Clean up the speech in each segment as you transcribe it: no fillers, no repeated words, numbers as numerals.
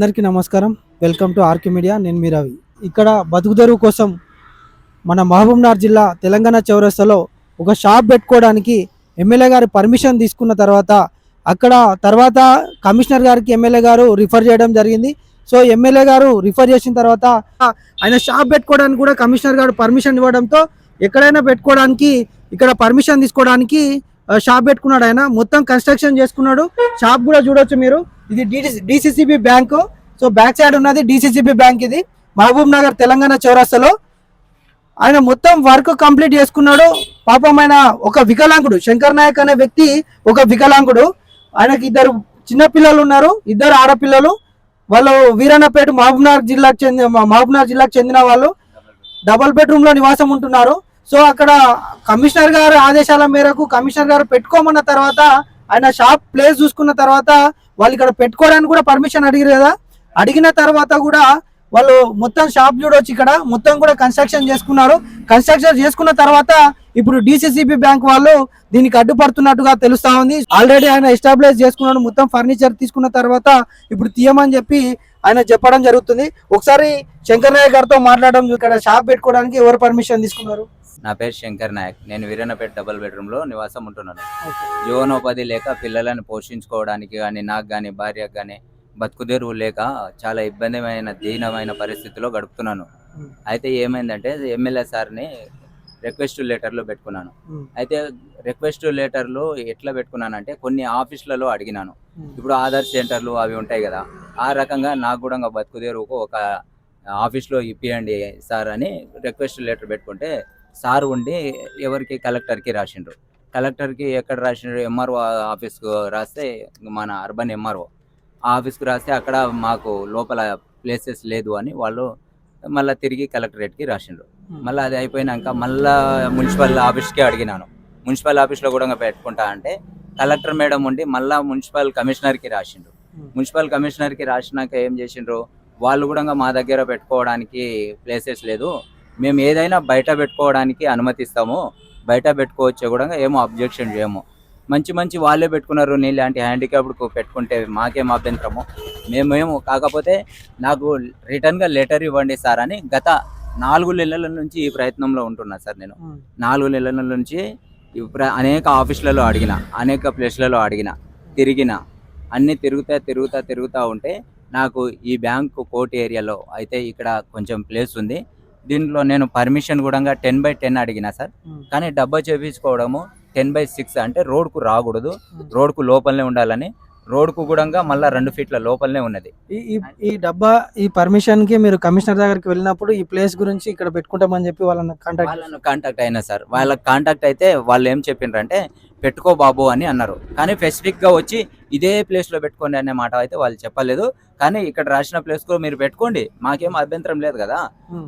అందరికీ నమస్కారం. Welcome to RK media. నేను మీ రవి. ఇక్కడ బతుకుదెరువు కోసం మన మహబూబ్నగర్ జిల్లా తెలంగాణ చౌరస్తాలో ఒక షాప్ పెట్టుకోవడానికి ఎమ్మెల్యే గారి పర్మిషన్ తీసుకున్న తర్వాత కమిషనర్ గారికి ఎమ్మెల్యే గారు రిఫర్ చేయడం జరిగింది. సో ఎమ్మెల్యే గారు రిఫర్ చేసిన తర్వాత ఆయన షాప్ పెట్టుకోవడానికి కూడా కమిషనర్ గారు పర్మిషన్ ఇవ్వడంతో ఎక్కడైనా పెట్టుకోవడానికి ఇక్కడ పర్మిషన్ తీసుకోవడానికి షాప్ పెట్టుకున్నాడు. ఆయన మొత్తం కన్స్ట్రక్షన్ చేసుకున్నాడు. షాప్ కూడా చూడొచ్చు మీరు. ఇది DCCB bank. So back side ఉన్నది డిసిసిబి బ్యాంక్. ఇది మహబూబ్ నగర్ తెలంగాణ చౌరస్తాలో ఆయన మొత్తం వర్క్ కంప్లీట్ చేసుకున్నాడు. పాపం ఆయన ఒక వికలాంగుడు, శంకర్ నాయక్ అనే వ్యక్తి ఒక వికలాంగుడు. ఆయనకి ఇద్దరు చిన్నపిల్లలు ఉన్నారు, ఇద్దరు ఆడపిల్లలు. వాళ్ళు వీరన్నపేట మహబూబ్నగర్ జిల్లాకు చెందిన వాళ్ళు డబుల్ బెడ్రూమ్ లో నివాసం ఉంటున్నారు. సో అక్కడ కమిషనర్ గారు ఆదేశాల మేరకు కమిషనర్ గారు పెట్టుకోమన్న తర్వాత ఆయన షాప్ ప్లేస్ చూసుకున్న తర్వాత వాళ్ళు ఇక్కడ పెట్టుకోవడానికి కూడా పర్మిషన్ అడిగారు కదా. అడిగిన తర్వాత కూడా వాళ్ళు మొత్తం షాప్ చూడవచ్చు. ఇక్కడ మొత్తం కూడా కన్స్ట్రక్షన్ చేసుకున్నారు. కన్స్ట్రక్షన్ చేసుకున్న తర్వాత ఇప్పుడు డిసిసిబి బ్యాంక్ వాళ్ళు దీనికి అడ్డుపడుతున్నట్టుగా తెలుస్తా ఉంది. ఆల్రెడీ ఆయన ఎస్టాబ్లిష్ చేసుకున్నాడు. మొత్తం ఫర్నిచర్ తీసుకున్న తర్వాత ఇప్పుడు తీయమని చెప్పి ఆయన చెప్పడం జరుగుతుంది. ఒకసారి శంకర్ నాయక్ గారితో మాట్లాడడం. ఇక్కడ షాప్ పెట్టుకోవడానికి ఎవరు పర్మిషన్ తీసుకున్నారు? నా పేరు శంకర్ నాయక్. నేను వీరన్నపేట డబుల్ బెడ్రూమ్లో నివాసం ఉంటున్నాను. జీవనోపాధి లేక పిల్లలను పోషించుకోవడానికి కానీ, నాకు కానీ, భార్యకు కానీ బతుకుదెరువు లేక చాలా ఇబ్బందిమైన దీనమైన పరిస్థితిలో గడుపుతున్నాను. అయితే ఏమైందంటే ఎమ్మెల్యే సార్ని రిక్వెస్ట్ లెటర్లు పెట్టుకున్నాను. అయితే రిక్వెస్ట్ లెటర్లు ఎట్లా పెట్టుకున్నానంటే కొన్ని ఆఫీసులలో అడిగినాను. ఇప్పుడు ఆధార్ సెంటర్లు అవి ఉంటాయి కదా, ఆ రకంగా నాకు కూడా బతుకుదెరువుకు ఒక ఆఫీస్లో ఇప్పియండి సార్ అని రిక్వెస్ట్ లెటర్ పెట్టుకుంటే సార్ ఉండి ఎవరికి కలెక్టర్కి రాసిండ్రు. కలెక్టర్కి ఎక్కడ రాసిండ్రు? ఎంఆర్ఓ ఆఫీస్కు రాస్తే, మన అర్బన్ ఎంఆర్ఓ ఆఫీస్కు రాస్తే అక్కడ మాకు లోపల ప్లేసెస్ లేదు అని వాళ్ళు మళ్ళీ తిరిగి కలెక్టరేట్కి రాసిండ్రు. మళ్ళీ అది అయిపోయినాక మళ్ళీ మున్సిపల్ ఆఫీస్కి అడిగినాను. మున్సిపల్ ఆఫీస్లో కూడా పెట్టుకుంటా అంటే కలెక్టర్ మేడం ఉండి మళ్ళీ మున్సిపల్ కమిషనర్కి రాసిండ్రు. మున్సిపల్ కమిషనర్కి రాసినాక ఏం చేసిండ్రు? వాళ్ళు కూడా మా దగ్గర పెట్టుకోవడానికి ప్లేసెస్ లేదు, మేము ఏదైనా బయట పెట్టుకోవడానికి అనుమతిస్తాము, బయట పెట్టుకోవచ్చు కూడా ఏమో అబ్జెక్షన్ చేయము. మంచి వాళ్ళే పెట్టుకున్నారు. నీలాంటి హ్యాండిక్యాప్డ్కు పెట్టుకుంటే మాకేం అభ్యంతరము, మేమేమో. కాకపోతే నాకు రిటర్న్గా లెటర్ ఇవ్వండి సార్ అని గత 4 నెలల నుంచి ఈ ప్రయత్నంలో ఉంటున్నా సార్. నేను 4 నెలల నుంచి అనేక ఆఫీసులలో అడిగిన, అనేక ప్లేస్లలో అడిగిన, తిరిగిన. అన్నీ తిరుగుతా ఉంటే నాకు ఈ బ్యాంకు కోర్ట్ ఏరియాలో అయితే ఇక్కడ కొంచెం ప్లేస్ ఉంది, దీంట్లో నేను పర్మిషన్ కూడా 10/10 అడిగినా సార్. కానీ డబ్బా చేపించుకోవడము 10/6 అంటే రోడ్కు రాకూడదు, రోడ్కు లోపలనే ఉండాలని. రోడ్కు కూడా మళ్ళీ 2 ఫీట్ల లోపలనే ఉన్నది. ఈ డబ్బా ఈ పర్మిషన్ కి మీరు కమిషనర్ దగ్గరికి వెళ్ళినప్పుడు ఈ ప్లేస్ గురించి ఇక్కడ పెట్టుకుంటామని చెప్పి వాళ్ళని కాంటాక్ట్ అయినా సార్. వాళ్ళకి కాంటాక్ట్ అయితే వాళ్ళు ఏం చెప్పిండ్రంటే పెట్టుకో బాబు అని అన్నారు. కానీ స్పెసిఫిక్గా వచ్చి ఇదే ప్లేస్లో పెట్టుకోండి అనే మాట అయితే వాళ్ళు చెప్పలేదు. కానీ ఇక్కడ రాసిన ప్లేస్లో మీరు పెట్టుకోండి, మాకేం అభ్యంతరం లేదు కదా,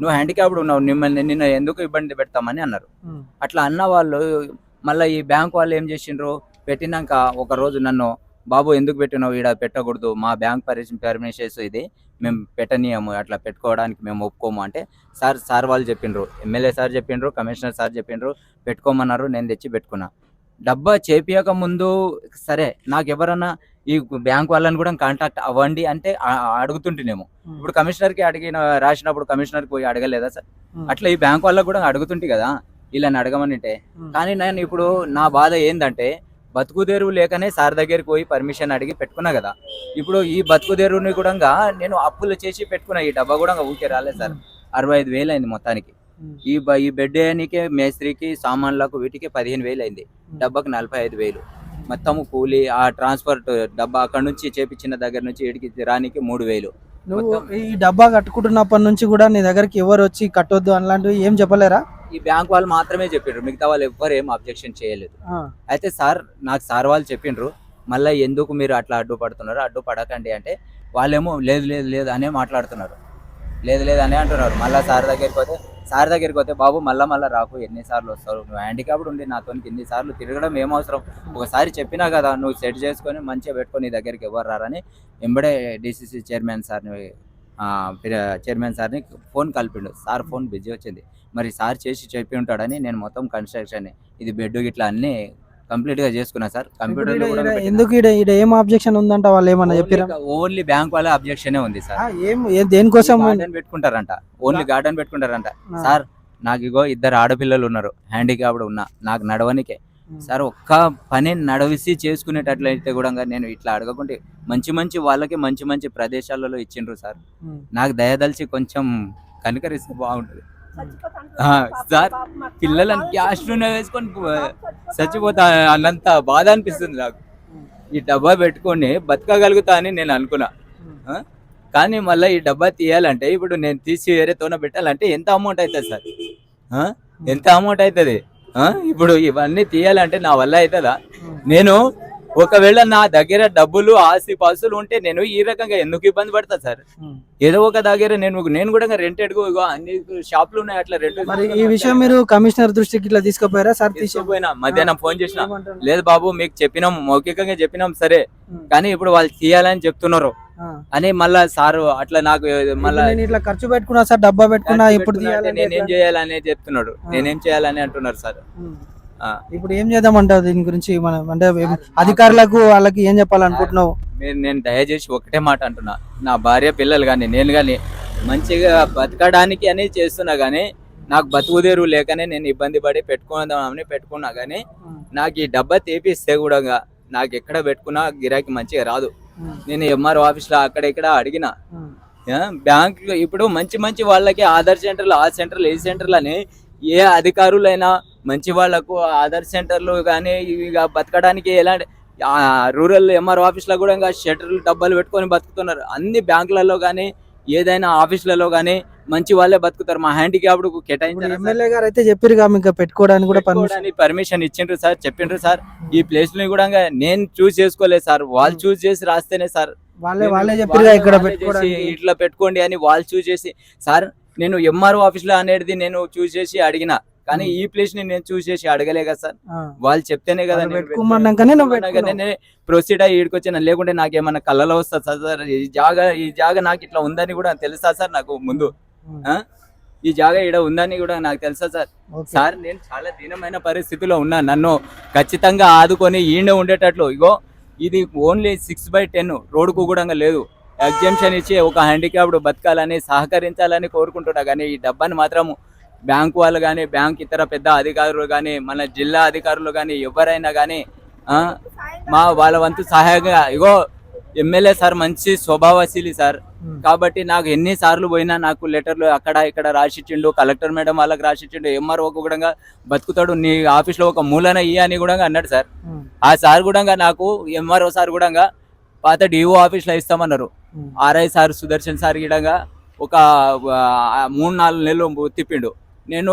నువ్వు హ్యాండిక్యాప్డ్ ఉన్నావు, నిన్ను ఎందుకు ఇబ్బంది పెడతామని అన్నారు. అట్లా అన్న వాళ్ళు మళ్ళీ ఈ బ్యాంక్ వాళ్ళు ఏం చేసిండ్రు? పెట్టినాక ఒక రోజు నన్ను, బాబు ఎందుకు పెట్టినావు, ఈడ పెట్టకూడదు, మా బ్యాంక్ పర్మిషన్స్ ఇది, మేము పెట్టనీయము, అట్లా పెట్టుకోవడానికి మేము ఒప్పుకోము అంటే సార్ వాళ్ళు చెప్పిండ్రు, ఎమ్మెల్యే సార్ చెప్పిండ్రు, కమిషనర్ సార్ చెప్పిండ్రు, పెట్టుకోమన్నారు. నేను తెచ్చి పెట్టుకున్నా. డబ్బా చేపియక ముందు సరే, నాకు ఎవరన్నా ఈ బ్యాంక్ వాళ్ళని కూడా కాంటాక్ట్ అవ్వండి అంటే అడుగుతుంటేనేమో. ఇప్పుడు కమిషనర్కి రాసినప్పుడు కమిషనర్కి పోయి అడగలేదా సార్? అట్లా ఈ బ్యాంక్ వాళ్ళకి కూడా అడుగుతుంటే కదా వీళ్ళని అడగమనింటే. కానీ నేను ఇప్పుడు నా బాధ ఏంటంటే బతుకుదెరువు లేకనే సార్ దగ్గరికి పోయి పర్మిషన్ అడిగి పెట్టుకున్నా కదా. ఇప్పుడు ఈ బతుకుదెరువుని కూడా నేను అప్పులు చేసి పెట్టుకున్నా. ఈ డబ్బా కూడా ఊరికే రాలేదు సార్. 65,000 అయింది మొత్తానికి. ఈ బెడ్ వేయడానికి, మేస్త్రికి, సామాన్లకు, వీటికి 15,000 అయింది. డబ్బాకి 45,000 మొత్తము కూలి. ఆ ట్రాన్స్పోర్ట్ డబ్బా అక్కడ నుంచి చేపించిన దగ్గర నుంచి ఇడికి రానికి 3,000. నువ్వు ఈ డబ్బా కట్టుకుంటున్నప్పటి నుంచి కూడా నీ దగ్గరికి ఎవరు వచ్చి కట్టొద్దు అలాంటివి ఏం చెప్పలేరా? ఈ బ్యాంక్ వాళ్ళు మాత్రమే చెప్పిండ్రు, మిగతా వాళ్ళు ఎవ్వరు ఏం అబ్జెక్షన్ చేయలేదు. అయితే సార్ వాళ్ళు చెప్పిండ్రు, మళ్ళీ ఎందుకు మీరు అట్లా అడ్డుపడుతున్నారు, అడ్డుపడకండి అంటే వాళ్ళేమో లేదు అనే మాట్లాడుతున్నారు, లేదు అనే అంటున్నారు. మళ్ళీ సార్ దగ్గరికి పోతే బాబు మళ్ళీ రాకు, ఎన్నిసార్లు వస్తారు, నువ్వు హ్యాండిక్యాప్డ్ ఉండి నాతో ఎన్నిసార్లు తిరగడం ఏం అవసరం, ఒకసారి చెప్పినా కదా, నువ్వు సెట్ చేసుకొని మంచిగా పెట్టుకొని నీ దగ్గరికి ఎవరు రారని ఎంబడే డిసిసి చైర్మన్ సార్ని ఫోన్ కలిపిండు. సార్ ఫోన్ బిజీ వచ్చింది. మరి సార్ చేసి చెప్పి ఉంటాడని నేను మొత్తం కన్స్ట్రక్షన్, ఇది బెడ్ గిట్లా అన్నీ కంప్లీట్ గా చేసుకున్నా సార్. కంప్యూటర్ లో కూడా ఎందుకు ఈడ ఏం ఆబ్జెక్షన్ ఉందంట, వాళ్ళు ఏమన్నా చెప్పారా? ఓన్లీ బ్యాంక్ వాళ్ళ అబ్జెక్షన్ ఉంది సార్. దేనికోసం గార్డెన్ పెట్టుకుంటారంట, ఓన్లీ గార్డెన్ పెట్టుకుంటారంట. సార్ నాకు ఇగో 2 ఆడపిల్లలు ఉన్నారు, హ్యాండిక్యాప్డ్ ఉన్నా, నాకు నడవనికే సార్. ఒక్క పని నడవిసి చేసుకునేటట్లయితే కూడా నేను ఇట్లా అడగకుంటే మంచి వాళ్ళకి మంచి ప్రదేశాలలో ఇచ్చిండ్రు సార్. నాకు దయదలిచి కొంచెం కనికరిస్తే బాగుంటుంది సార్. పిల్లలను గ్యాస్ నూనె వేసుకొని చచ్చిపోతా అన్నంత బాధ అనిపిస్తుంది నాకు. ఈ డబ్బా పెట్టుకొని బతకగలుగుతా అని నేను అనుకున్నా, కానీ మళ్ళీ ఈ డబ్బా తీయాలంటే ఇప్పుడు నేను తీసి వేరే తోన పెట్టాలంటే ఎంత అమౌంట్ అవుతుంది సార్? ఎంత అమౌంట్ అవుతుంది? ఇప్పుడు ఇవన్నీ తీయాలంటే నా వల్ల అవుతుందా? నేను ఒకవేళ నా దగ్గర డబ్బులు ఆస్తి పాస్తులు ఉంటే నేను ఈ రకంగా ఎందుకు ఇబ్బంది పడతా సార్? ఏదో ఒక దగ్గర నేను కూడా రెంటెడ్ అన్ని షాపులు ఉన్నాయి, అట్లా రెంట్. మరి ఈ విషయం మీరు కమిషనర్ దృష్టికి ఇట్లా తీసుకుపోయారా సార్? తీసుకుపోయినా, మధ్యాహ్నం ఫోన్ చేసిన, లేదు బాబు మీకు చెప్పినాం, మౌఖికంగా చెప్పినాం సరే, కానీ ఇప్పుడు వాళ్ళు తీయాలని చెప్తున్నారు అని మళ్ళా సారు అట్లా నాకు మళ్ళా ఇట్లా ఖర్చు పెట్టుకున్నా సార్, డబ్బా పెట్టుకున్నా, ఇప్పుడు నేనేం చేయాలని చెప్తున్నాడు, నేనేం చేయాలని అంటున్నారు సార్. ఇప్పుడు ఏం చేద్దామంటావు దీని గురించి? మనం అంటే అధికారులకు వాళ్ళకి ఏం చెప్పాలనుకుంటున్నావు? నేను దయచేసి ఒకటే మాట అంటున్నా, నా భార్య పిల్లలు కానీ నేను కానీ మంచిగా బతకడానికి అని చేస్తున్నా, కానీ నాకు బతుకుదేరు లేకనే నేను ఇబ్బంది పడి పెట్టుకుందామని పెట్టుకున్నా, కానీ నాకు ఈ డబ్బా తీపిస్తే కూడా నాకు ఎక్కడ పెట్టుకున్నా గిరాకీ మంచిగా రాదు. నేను ఎంఆర్ఓ ఆఫీస్ లో అక్కడ ఇక్కడ అడిగిన, బ్యాంక్ ఇప్పుడు మంచి వాళ్ళకి ఆధార్ సెంటర్లు, ఆ సెంటర్లు, ఈ సెంటర్లు అని ఏ అధికారులైనా మంచి వాళ్లకు ఆధార్ సెంటర్లు కానీ ఇక బతకడానికి ఎలాంటి రూరల్ ఎంఆర్ఓ ఆఫీస్ లో కూడా ఇంకా షట్టర్లు డబ్బాలు పెట్టుకొని బతుకుతున్నారు. అన్ని బ్యాంకులలో కానీ ఏదైనా ఆఫీసులలో కానీ మంచి వాళ్ళే బతుకుతారు. మా హ్యాండిక్యాప్డ్ కేటాయించారు. ఎమ్మెల్యే గారు అయితే చెప్పారు ఇంకా పెట్టుకోవడానికి కూడా పర్మిషన్ ఇచ్చిండ్రు సార్, చెప్పిండ్రు సార్. ఈ ప్లేస్ ని కూడా నేను చూస్ చేసుకోలేదు సార్, వాళ్ళు చూస్ చేసి రాస్తేనే సార్, వాళ్ళే చెప్పారు ఇక్కడ ఇట్లా పెట్టుకోండి అని వాళ్ళు చూస్ చేసి. సార్ నేను ఎంఆర్ఓ ఆఫీస్ లో అనేది నేను చూస్ చేసి అడిగిన, కానీ ఈ ప్లేస్ ని నేను చూస్ చేసి అడగలే కదా సార్, వాళ్ళు చెప్తేనే కదా ప్రొసీడ్ అయ్యి ఈడికి వచ్చిన. లేకుంటే నాకేమన్నా కళ్ళలో వస్తుంది సార్, ఈ జాగా నాకు ఇట్లా ఉందని కూడా తెలుసా సార్? నాకు ముందు ఈ జాగా ఈడ ఉందని కూడా నాకు తెలుసా సార్? సార్ నేను చాలా దీనమైన పరిస్థితిలో ఉన్నా, నన్ను ఖచ్చితంగా ఆదుకొని ఈయన ఉండేటట్లు. ఇగో ఇది ఓన్లీ 6/10 రోడ్డుకు కూడా లేదు. ఎగ్జామ్షన్ ఇచ్చి ఒక హ్యాండిక్యాప్డ్ బతకాలని సహకరించాలని కోరుకుంటున్నా, కానీ ఈ డబ్బాని మాత్రం బ్యాంకు వాళ్ళు కానీ, బ్యాంక్ ఇతర పెద్ద అధికారులు కానీ, మన జిల్లా అధికారులు కానీ ఎవరైనా కానీ వాళ్ళ వంతు సహాయంగా. ఇగో ఎమ్మెల్యే సార్ మంచి స్వభావశీలి సార్, కాబట్టి నాకు ఎన్నిసార్లు పోయినా నాకు లెటర్లు అక్కడ ఇక్కడ రాసిచ్చిండు, కలెక్టర్ మేడం వాళ్ళకి రాసిచ్చిండు, ఎంఆర్ఓ కూడా బతుకుతాడు నీ ఆఫీస్ లో ఒక మూలన ఇయ్య అని కూడా అన్నాడు సార్. ఆ సార్ కూడా నాకు ఎంఆర్ఓ సార్ కూడా పాత డిఓ ఆఫీస్ లో ఇస్తామన్నారు. ఆర్ఐ సార్ సుదర్శన్ సార్ గిడంగా ఒక 3-4 నెలలు తిప్పిండు. నేను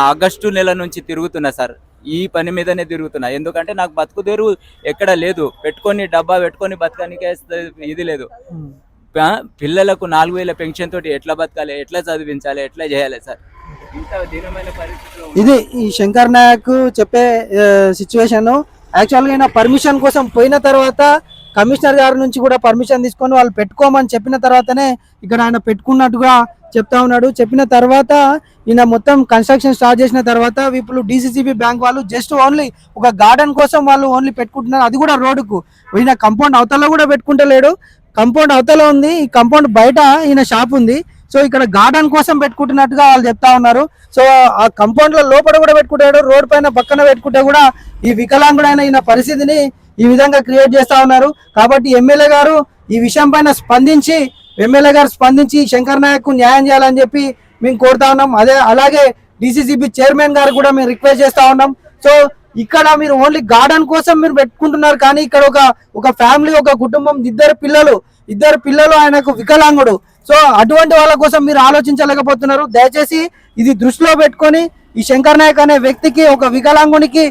ఆగస్టు నెల నుంచి తిరుగుతున్నా సార్, ఈ పని మీదనే తిరుగుతున్నా. ఎందుకంటే నాకు బతుకుదేరు ఎక్కడ లేదు, పెట్టుకొని డబ్బా పెట్టుకొని బతకనికే ఇది లేదు. పిల్లలకు 4,000 పెన్షన్ తోటి ఎట్లా బతకాలి, ఎట్లా చదివించాలి, ఎట్లా చేయాలి సార్? ఇంత దీనమైన పరిస్థితిలో ఇది ఈ శంకర్ నాయక్ చెప్పే సిచ్యువేషన్. యాక్చువల్గా ఆయన పర్మిషన్ కోసం పోయిన తర్వాత కమిషనర్ గారి నుంచి కూడా పర్మిషన్ తీసుకొని వాళ్ళు పెట్టుకోమని చెప్పిన తర్వాతనే ఇక్కడ ఆయన పెట్టుకున్నట్టుగా చెప్తా ఉన్నాడు. చెప్పిన తర్వాత ఈయన మొత్తం కన్స్ట్రక్షన్ స్టార్ట్ చేసిన తర్వాత ఇప్పుడు DCCB బ్యాంక్ వాళ్ళు జస్ట్ ఓన్లీ ఒక గార్డెన్ కోసం వాళ్ళు ఓన్లీ పెట్టుకుంటున్నారు, అది కూడా రోడ్డుకు. ఈయన కంపౌండ్ అవతల కూడా పెట్టుకుంటలేడు, కంపౌండ్ అవతల ఉంది, ఈ కంపౌండ్ బయట ఈయన షాప్ ఉంది. సో ఇక్కడ గార్డెన్ కోసం పెట్టుకుంటున్నట్టుగా వాళ్ళు చెప్తా ఉన్నారు. సో ఆ కంపౌండ్ లో లోపల కూడా పెట్టుకుంటాడు, రోడ్ పైన పక్కన పెట్టుకుంటే కూడా ఈ వికలాంగుడైన ఈయన పరిస్థితిని ఈ విధంగా క్రియేట్ చేస్తా ఉన్నారు. కాబట్టి ఎమ్మెల్యే గారు ఈ విషయం పైన స్పందించి శంకర్ నాయక్ కు న్యాయం చేయాలని చెప్పి మేము కోరుతా ఉన్నాం. అలాగే DCCB చైర్మన్ గారు కూడా మేము రిక్వెస్ట్ చేస్తా ఉన్నాం. సో ఇక్కడ మీరు ఓన్లీ గార్డెన్ కోసం మీరు పెట్టుకుంటున్నారు, కానీ ఇక్కడ ఒక ఫ్యామిలీ, ఒక కుటుంబం, ఇద్దరు పిల్లలు ఆయనకు వికలాంగుడు. సో అటువంటి వాళ్ళ కోసం మీరు ఆలోచించలేకపోతున్నారు. దయచేసి ఇది దృష్టిలో పెట్టుకొని ఈ శంకర్ నాయక్ అనే వ్యక్తికి, ఒక వికలాంగునికి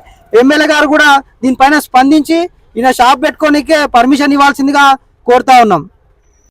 ఎమ్మెల్యే గారు కూడా దీనిపైన స్పందించి ఈయన షాప్ పెట్టుకోనికే పర్మిషన్ ఇవ్వాల్సిందిగా కోరుతా ఉన్నాం.